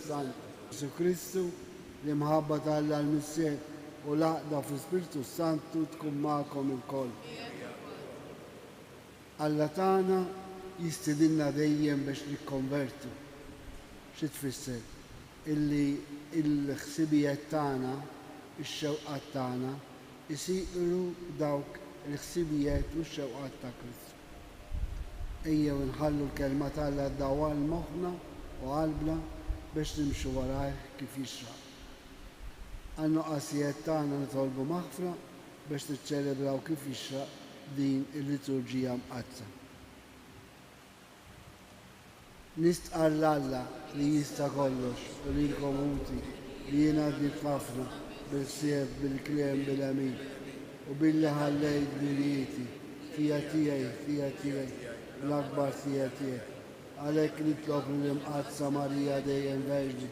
Santo. Gesù Kristu li mħabba Alla l-Missier u laqda fi Spiritu Santu tkun magħkom il-koll. Alla tagħna jistidilna dejjem biex nikkonvertu. Xi tfisser? Illi l-ħsibijiet tagħna, ix-xewqat tagħna isiru dawk il-ħsibijiet u x-xewqat ta' Kristu. Ejjew nħallu l-kelma Alla ddawwar moħħna u qalbna biex nimxu warah kif jixraq. Għan-nuqqasijiet tagħna nitolbu maħfra biex niċċelebraw kif jixraq din il-liturġija mqazza. Nistqar Alla li jista' kollox u li l-komuti li jingħaddi ħafna bil-sieb, bil-kliem, bil-amin u billi ħallejt bilieti fija tiegħi l-akbar fija tiegħi. Għalhekk nitlob lill-imqazza Marija dejjem Verġni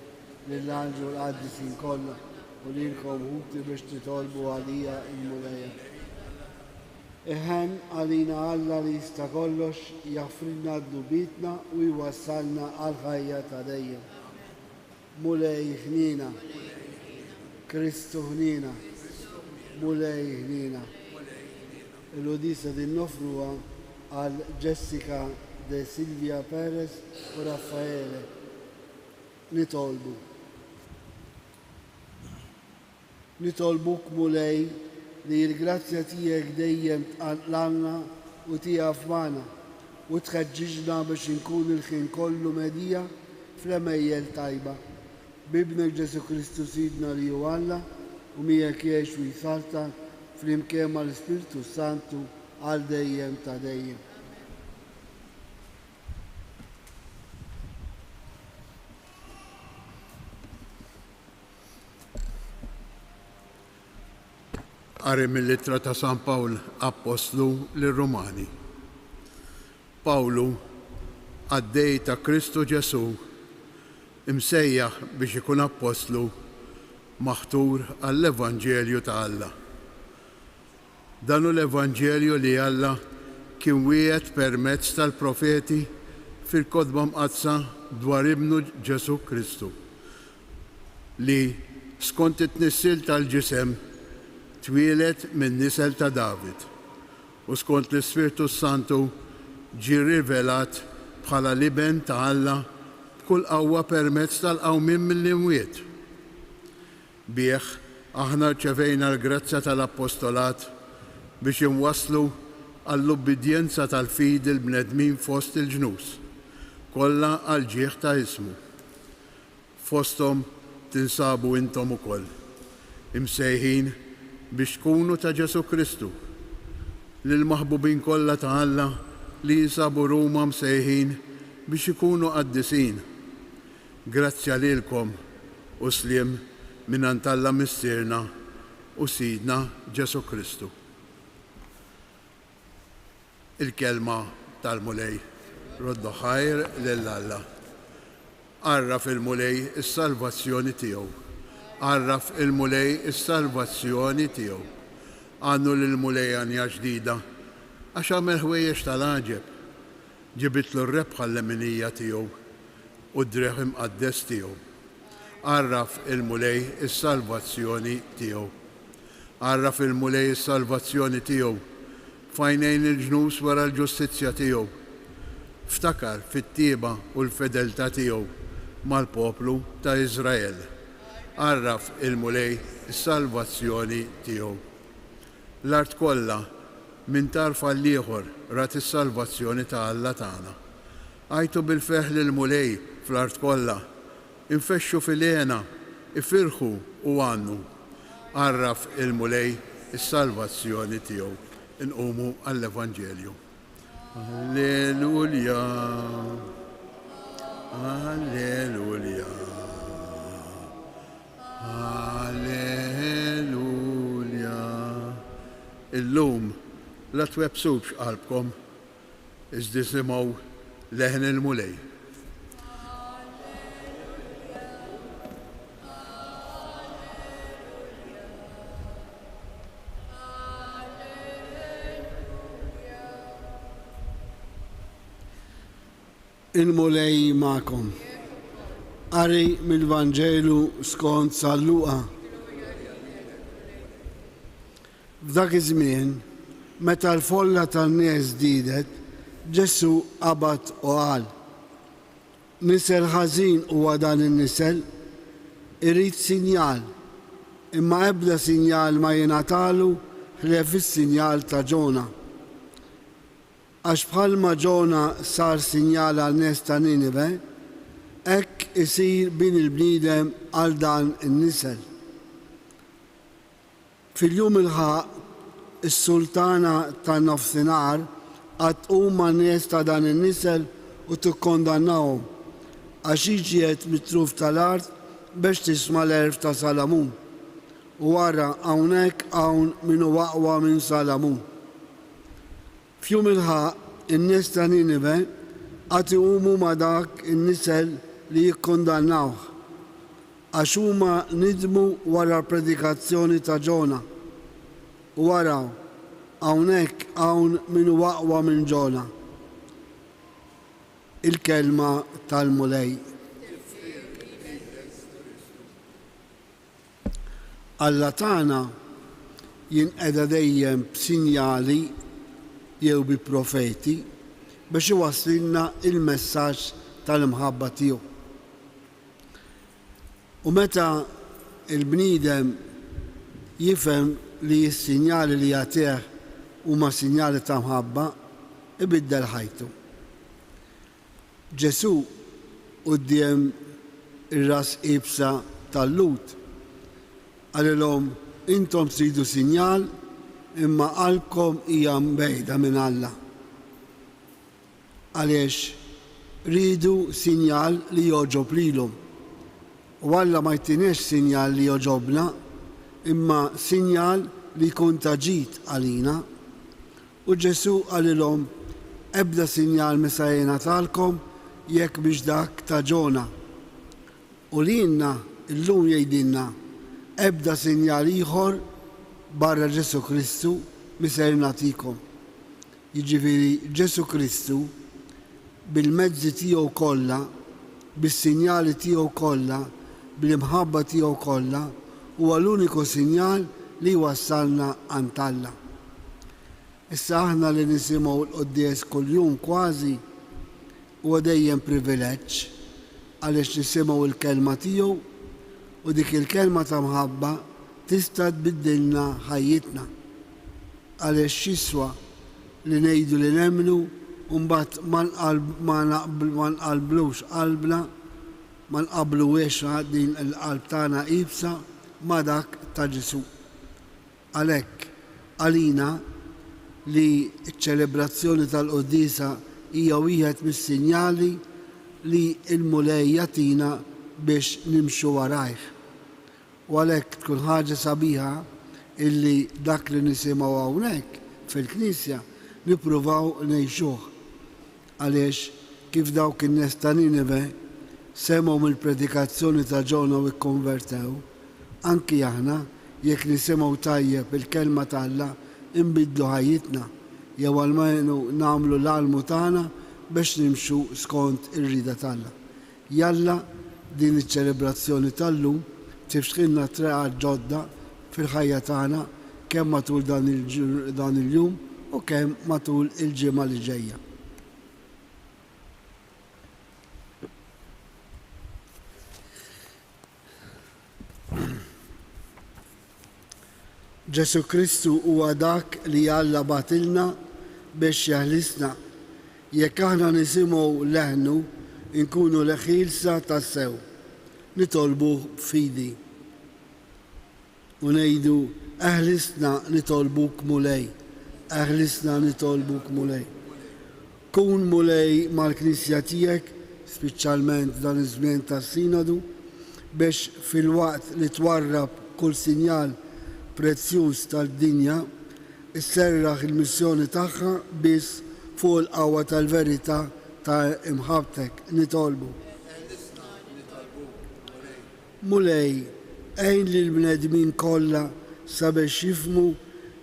lill-Anġlu l-Qaddisin kollha u lilkom ħuti biex titolbu għalija il-mulejja. Iħen għalina Alla li jista' kollox jaffrilna d-dubitna u jwassalna għal-ħajja ta' dejjem. Mulej ħnina, Kristu ħnina, mulej ħnina. Il-udisa din nofruha għal Jessica de Silvia Perez u Raffaele. Nitolbuk mulej li l-grazzja tiegħek dejjem tqanqlanna u tiegħek f'magħna u tħeġġiġna biex inkun il-ħin kollu medija fl-emejjel tajba. Bibnek Ġesu Kristu Sidna li hu Alla u miegħek jgħix u jsalta flimkien mal-Ispiritu Santu għal dejjem ta' dejjem. Qari mill-Ittra ta' San Pawl Apostlu lir-Rumani. Pawlu, għaddej ta' Kristu Ġesu, imsejjaħ biex ikun apostlu maħtur għall-Evanġelju ta' Alla. Dan l-Evanġelju li Alla kien wieħed permezz tal-profeti fil-Kotba Mqazza dwar ibnu Ġesu Kristu li skont it-tnissil tal-ġisem twieled minn nisel ta' David u skont l-Ispiritu Santu ġie rivelat bħala liben ta' Alla b'kull qawwa permezz tal-qawmien mill-imwiet. Bih aħna rċevejna l-grazzja tal-appostolat biex inwasslu għall-ubbidjenza tal-fid il-bnedmin fost il-ġnus, kollha għal ġieħ ta' ismu. Fosthom tinsabu intom ukoll, imsejħin biex tkunu ta' Ġesu Kristu, lill-maħbubin kollha ta' Alla li jinsabu Ruma msejħin biex ikunu qaddisin. Grazzja lilkom u sliem minn Alla missierna u Sidna Ġesu Kristu. Il-kelma tal-mulej roddu ħajr lill-Alla. Għarraf il-mulej is-salvazzjoni tiegħu. Għarraf il-mulej is-salvazzjoni tiegħu. Għannu lill-mulej għanja ġdida għax għamel ħwejjex tal-għaġeb. Ġibitlu r-rebħa l-leminija tiegħu u d-dreħ imqaddes tiegħu. Għarraf il-mulej is-salvazzjoni tiegħu. Għarraf il-mulej is-salvazzjoni tiegħu fajnejn il-ġnus wara l-ġustizzja tiegħu. Ftakar fit-tieba u l-fedeltà tiegħu mal-poplu ta' Iżrael. Għarraf il-mulej is-salvazzjoni tiegħu. L-art kollha min tarfa l-ieħor rat is-salvazzjoni ta' Alla tagħna. Għajtu bil-feħ lill-mulej fl-art kollha, infexxu fil-għena, ifirħu u għannu. Għarraf il-mulej is-salvazzjoni tiegħu. Inqumu għall-Evanġelju. Alleluja, alleluja, alleluja. Illum la twebsux qalbkom iżda simgħu leħen il-mulej. Il-mulej ma'kom. Qari mill-Vanġelu skont San Luqa. F'dak iż-żmien, meta l-folla tan-nies żdiedet, Ġesu qabad u qal: nisel ħażin huwa dan in-nisel, irid sinjal, imma ebda sinjal ma jingħatalu ħlief is-sinjal ta' Ġona. Għax bħalma Ġona sar sinjal għal nies ta' Ninive, hekk isir bin il-bniedem għal dan in-nisel. Fil-jum il-ħaq, is-sultana tan-nofsinhar qatt tqum man-nies ta' dan in-nisel u tikkondannahom għax jiġiet mitruf tal-art biex tisma' l-erf ta' Salamun. U wara hawnhekk hawn min huwa aqwa minn Salamun. F'jum il-ħaq in-nies ta' Ninive qatt iqumu ma' dak in-nisel li jikkondannawh għax huma nidmu wara l-predikazzjoni ta' Ġona. U waraw, hawnhekk hawn min huwa aqwa minn Ġona. Il-kelma tal-mulej. Alla tagħna jinqeda dejjem b'sinjali jew bi profeti biex iwasslilna il-messaġġ tal-imħabba tiegħu. U meta il-bniedem jifhem li s-sinjali li jagħtih huma sinjali ta' mħabba, ibiddel ħajtu. Ġesu quddiem ir-ras qibsa tal-Lut għalilhom intom tridu sinjal imma qalbkom hija mbegħda minn Alla. Għaliex ridu sinjal li joġob lilhom. U Alla ma jtinix sinjal li joġobna, imma sinjal li jkun ta' ġid għalina. U Ġesu għalilhom ebda sinjal misa jingħatalkom jekk biex dak ta' Ġona. U lilna illum jgħidilna ebda sinjal ieħor barra Ġesu Kristu misa nagħtikom. Jiġifieri Ġesu Kristu bil-mezzi tiegħu kollha, bis-sinjali tiegħu kollha, bil-imħabba tiegħu kollha, huwa l-uniku sinjal li wassalna għand Alla. Issa aħna li nisimgħu l-quddies kuljum kważi huwa dejjem privileġġ għaliex nisimgħu l-kelma tiegħu u dik il-kelma ta' mħabba tista' tbiddilna ħajjitna. Għaliex x'iswa li ngħidu li nemmnu u mbagħad ma nqalblux qalbna, ma nqabbluhiex din il-qalb tagħna qibsa ma' dak ta' Ġesu. Għalhekk għalina li ċ-ċelebrazzjoni tal-Qudiesa hija wieħed mis-sinjali li l-mulej jagħtina biex nimxu warajh. U għalhekk tkun ħaġa sabiħa illi dak li nisimgħu hawnhekk fil-Knisja nippruvaw ngħixuh. Għaliex kif dawk in-nies ta' Ninive semgħu mill-predikazzjoni ta' Ġona u kkonvertew, anki aħna jekk nisimgħu tajjeb il-kelma ta' Alla inbidlu ħajjitna jew almenu nagħmlu l-almu tagħna biex nimxu skont ir-rida ta' Alla. Jalla din iċ-ċelebrazzjoni tal-lum tifsħilna treqgħat ġodda fil-ħajja tagħna kemm matul dan il-jum u kemm matul il-ġimgħa li ġejja. Ġesu Kristu huwa dak li Alla bagħtilna biex jaħlisna. Jekk aħna nisimgħu leħnu nkunu leħilsa tas-sew. Nitolbuh b'fidi. U ngħidu eħlisna nitolbuk mulej. Eħlisna nitolbuk mulej. Kun mulej mal-Knisja tiegħek, speċjalment dan iż-żmien tas-Sinodu, biex fil-waqt li twarrab kull sinjal prezzjuż tal-dinja isserraħ il-missjoni tagħha biss fuq il-qawwa tal-verità ta' imħabtek nitolbu. Mulej, għejn li l-bnedmin kollha sabiex jifhmu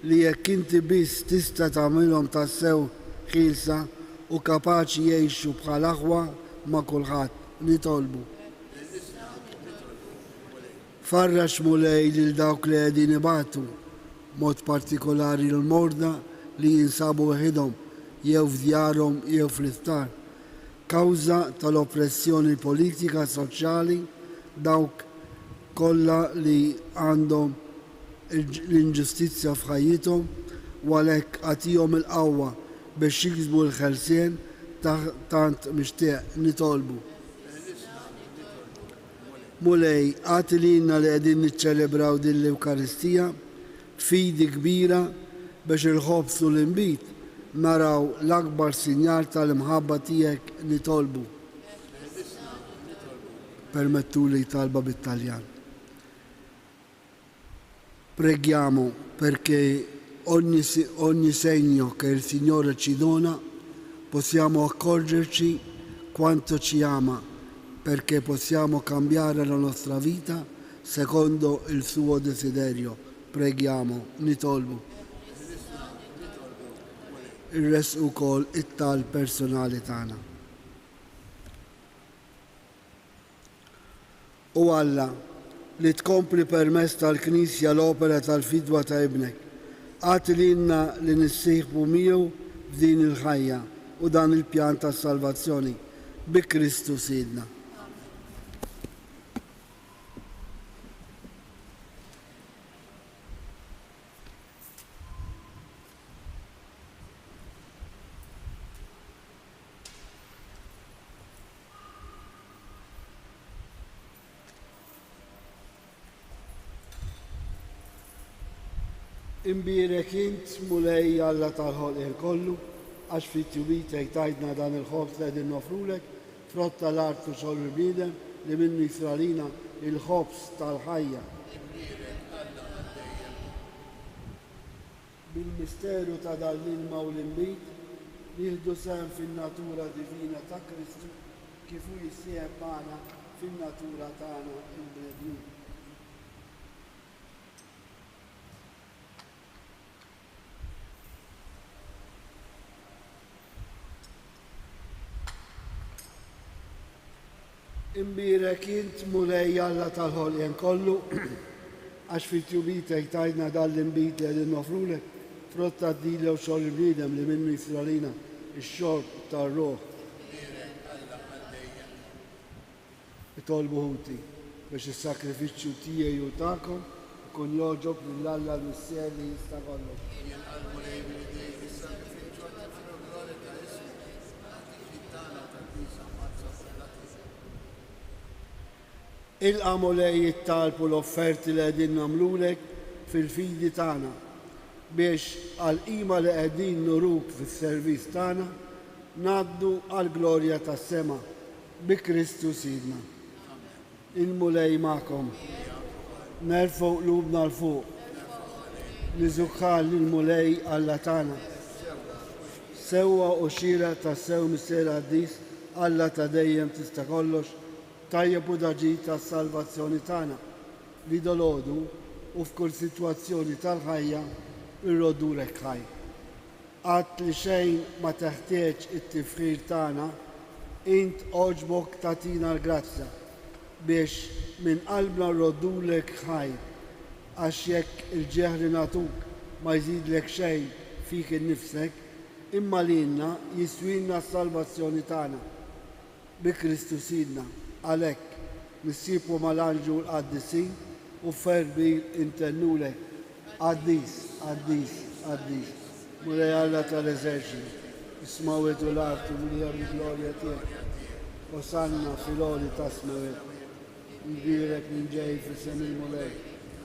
li jekk inti biss tista' tagħmilhom tassew ħielsa u kapaċi jgħixu bħal aħwa ma' kulħadd nitolbu. Farrax mulej lil dawk li qegħdin ibatu, mod partikolari l-morda li jinsabu waħedhom jew f'djarhom jew fl-iftar. Kawża tal-oppressjoni politika soċjali dawk kollha li għandhom l-inġustizzja f'ħajjithom u għalhekk għatihom il-qawwa biex jiksbu l-ħelsien tant mixtieq nitolbu. Mulej, għati lilna li qegħdin niċċelebraw din l-Ewkaristija fidi kbira biex il-ħobs u l-inbit naraw l-akbar sinjal tal-imħabba tiegħek nitolbu. Permettuli talba bit-Taljan. Preghiamo perché ogni segno che il Signore ci dona possiamo accorgerci quanto ci ama, perché possiamo cambiare la nostra vita secondo il suo desiderio. Preghiamo, nitolbu. Il-res ukoll it-tal personali tagħna. U Alla li tkompli permezz tal-Knisja l-opera tal-fidwa ta' ibnek, għati lilna li nissieħbu miegħu f'din il-ħajja u dan il-pjan tas-salvazzjoni bi Kristu Sidna. Imbirek int mulej Alla tal-ħolq kollu, għax fit-tjubitek tajdna dan il-ħobs li qegħdin nofrulek, frott tal-art u xogħol il-bniedem li minnu jisralina il-ħobs tal-ħajja. Bil-misteru ta' dal-ilma u l-inbit, jieħdu sehem fin-natura divina ta' Kristu kif hu jissieħeb magħna fin-natura tagħna il-bnedmin. Imbirek int mulej Alla tal-ħolq kollu, għax fit-tjubitek tajdna dal-inbit li qegħdin nofrulek, frott tad-dila u xogħol il-bniedem li minnu jisralina ix-xorb tar-ruħ. Itolbu ħuti biex is-sakrifiċċju tiegħi u tagħkom ikun jogħġob lil Alla l-Missier li jista' kollox. Il-qamolej jittalbu l-offerti li qegħdin nagħmlulek fil-fidi tagħna biex għal-qima li qegħdin nuruk fis-servizz tagħna ngħaddu għall-glorja tas-sema bi Kristu Sidna. Il-mulej magħkom. Nerfgħu qlubna l fuq. Niżukħal lill-mulej Alla tagħna. Sewwa u xira tas-sew missier Qaddis Alla ta' dejjem tista' kollox, tajjeb u daġid tas-salvazzjoni tagħna li dolodu u f'kull sitwazzjoni tal-ħajja irrodulek ħaj. Qatt li xejn ma teħtieġ it-tifħir tagħna, int oġbok tagħtina l-grazzja biex minn qalbna nroddulek ħaj, għax jekk il-ġeħri nagħtuk ma jżidlek xejn fik innifsek, imma lilna jiswilna s-salvazzjoni tagħna bi Kristu Sidna. Għalhekk nissibu mal-anġu l-qaddisin u ferbir intennulek. Qaddis, qaddis, qaddis. Mulej Alla tal-eżerċitu, ismawet u l-artu mulija bil-glorja tiegħek. Osanna fil-oli tasmawet. Nbirek minn ġej fis-sem il-mulej.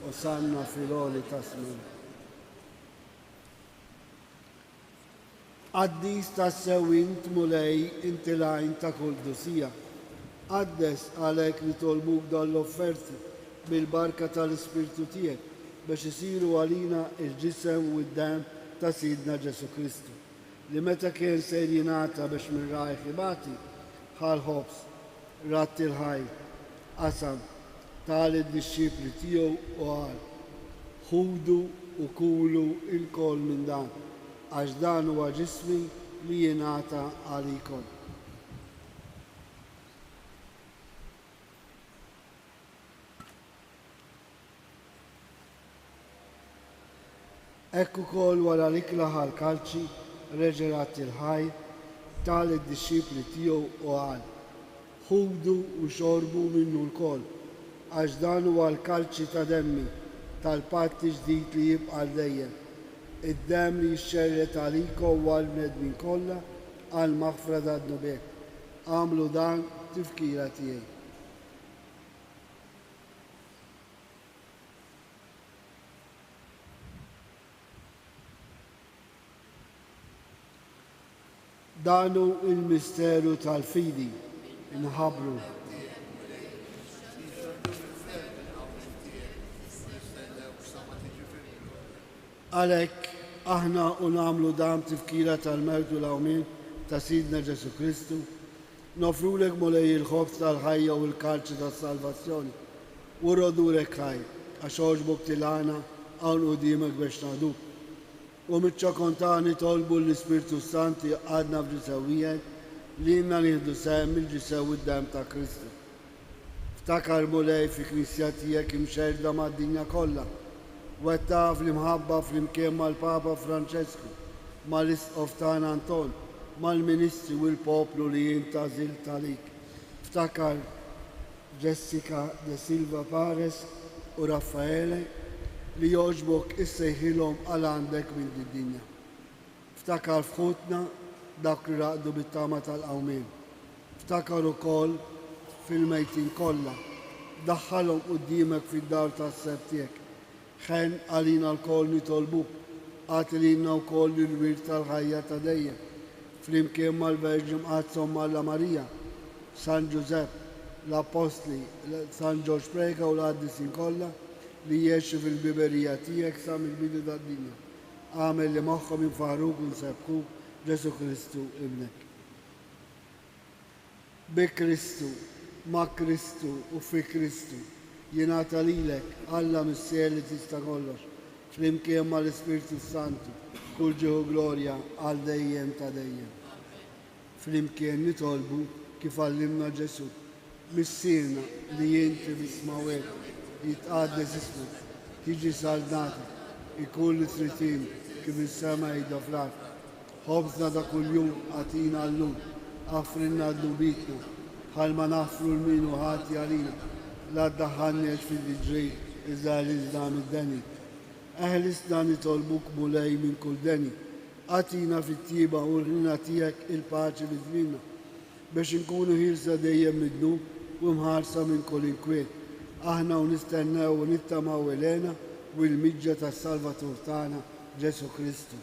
Osanna fil-oli tasmawet. Qaddis tas-sewint mulej inti lajn ta' kull dusija. Qaddes għalhekk nitolbuk dal-offerti bil-barka tal-Ispirtu tiegħek biex isiru għalina il-ġisem u d-dam ta' Sidna Ġesu Kristu, li meta kien ser jingħata biex minn rajħ ibati bħal ħobs, ratt il-ħaj, qasam tal id-disċipli tiegħu u qal: ħudu u kulu il-kol minn dan, għax dan huwa ġismi li jingħata għalikom. Ekku kol wara l-ikla ħal-kalċi reġerat il-ħaj tal id-disċipli tiegħu u qal: ħudu u xorbu minnu l-kol, għax dan huwa l-kalċi ta' demmi tal-patti ġdid li jibqa' dejjem. Id-demm li jixxerret għalikom u għall-bnedmin kollha għal maħfra tad-nubek. Għamlu dan tifkira tiegħi. Danu il-misteru tal-fidi inħabru. Għalhekk aħna nagħmlu dan tifkira tal-mewt u l-awmin ta' Sidna Ġesu Kristu, nofrulek mulej il-ħobż tal-ħajja u l-kalċi tas-salvazzjoni u rodurek ħaj għax oġbok tilgħana hawn quddiemek biex naduk. U mitċakontani tolbu l-Ispirtu Santi għadna f'ġisewijiet li inna nieħdu sehem il-ġisew id-dem ta' Kristu. Ftakar mulej fi knisja tiegħek imxerda mad-dinja kollha, wettaq fl-imħabba flimkien mal-Papa Franċesku, mal-Isqof tagħna Anton, mal-Ministri u l-poplu li jintażilt għalik. Ftakar Jessica de Silva Pares u Raffaele li joġbok issejħilhom għal għandek minn id-dinja. Ftakar f'ħutna dak li raqdu bit-tama tal-qawmien. Ftakar ukoll fil-mejtin kollha, daħħalhom quddiemek fid-dar tas-seb tiegħek. Ħen għalina l-koll nitolbuk, għatilina wkoll il-wirt tal-ħajja ta' dejjem. Flimkien mal-Verġim qazzhom Malla Marija, San Giuseppe, l-Apostli, San Ġorġ Prega u l-qaddisin kollha li jiexu fil-biberija tiegħek sa mill-bidu tad-dinja. Għamel li moħħhom jinfaħruk u nsebħuk Ġesu Kristu ibnek. Bi Kristu, ma' Kristu u fi Kristu jingħata lilek Alla missier li tista' kollox, flimkien mal-Ispirtu Santu, kull ġieħu glorja għal dejjem ta' dejjem. Flimkien nitolbu kif għallimna Ġesu, missierna li jinti bismawek jitqaddes ismuk, tiġi saldata, ikun li tritin kif is-sema jgħidha fl-art. Ħobżna ta' kuljum għatina llum, għafrinna d-dubitna, bħalma naħfru l-min u ħati għalina, la ddaħħalniex fil-ġri iżda l-iżda mid-deni. Eħlisna nitolbuk mulej minn kull deni, għatina fit-tiba u rrina tiegħek il-paċi li żminna, biex inkunu ħilsa dejjem mid-dnub u mħarsa minn kull inkwiet. Aħna u nistennew u nittamaw Elena u l-miġġa tas-Salvatur tagħna Ġesu Kristu.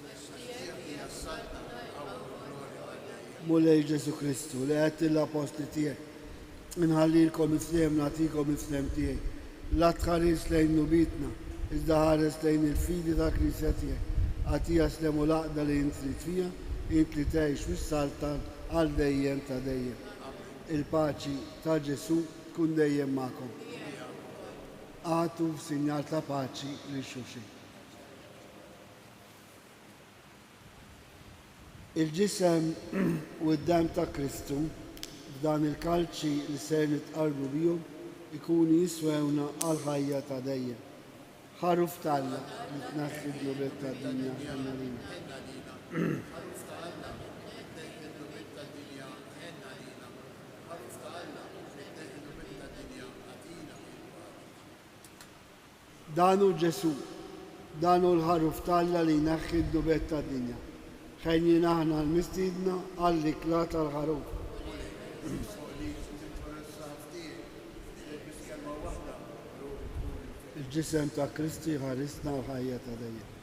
Mulej Ġesu Kristu li għedt l-apostli tiegħek, inħallilkom ifhem nagħtikom ifhem tiegħi. La tħares lejn nubitna, iżda ħares lejn il-fidi tal-Knisja tiegħek. Għatija slem u laqda li int trid fiha, int li tgħix fis-saltan għal dejjem ta' dejjem. Il-paċi ta' Ġesu tkun dejjem magħkom. Għatu sinjal ta' paċi li xulxin. Il-ġisem u d-dem ta' Kristu f'dan il-kalċi li ser nitqarbu bihom ikunu jiswewna għal ħajja ta' dejjem. Ħaruf talla li tnaħħi d-nubet tad-dinja ħennalina. Danu Ġesu, danu l-ħaruf talla li jnaħħi d-nubet tad-dinja. Ħejjin aħna l-mistiedna għall-ikla tal-ħaruf. Il-ġisem ta' Kristi ħarisna l-ħajja ta' dejjem.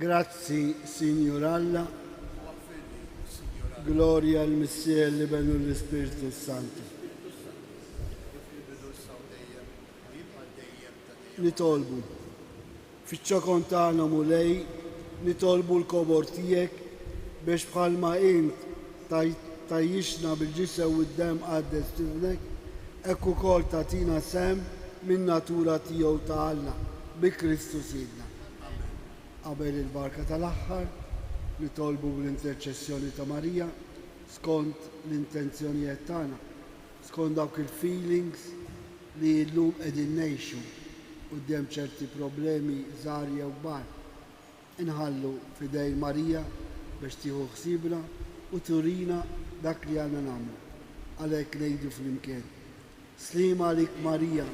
Grazzi, Signor Alla. Gloria al Messia, l'Ibnu l-Spiritu Santo. Nitolbu. Fiċ-ċokon tagħna mulej, nitolbu l-kobor tiegħek biex bħalma int tajjixna bil-ġisem u d-dem qaddes tifnek, hekk ukoll tagħtina sem min natura tiegħu ta' Alla bi Kristu Sidna. Qabel il-barka tal-aħħar, nitolbu bl-interċessjoni ta' Marija skont l-intenzjonijiet tagħna, skont dawk il-feelings li llum qegħdin ngħixu quddiem ċerti problemi żgħar jew kbar. Inħallu f'idejn Marija biex tieħu ħsiebna u turina dak li għandna nagħmlu. Għalhekk ngħidu flimkien. Slima għalik Marija,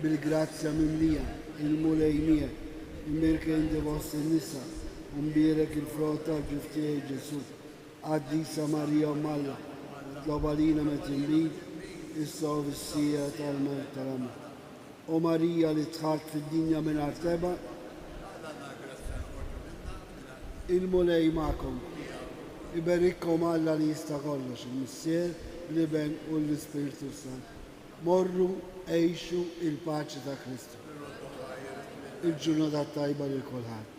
bil-grazzja mimlija, il-mulej miegħek, imbirkejn fost in-nisa, u mbierek il-frott tal-ġuf tiegħi Ġesu. Qaddisa Marija Malla, tlob għalina meta nrid, issa u fis-sija tal-mewt tal-amor. O Marija li tħalt fid-dinja mingħajr teba, il-mulej magħkom. Iberikkom Alla li jista' kollox, il-Missier, l-Iben u l-Ispiritu Sant. Morru għejxu il-paċi ta' Kristu. Il-ġurnata tajba lil kulħadd.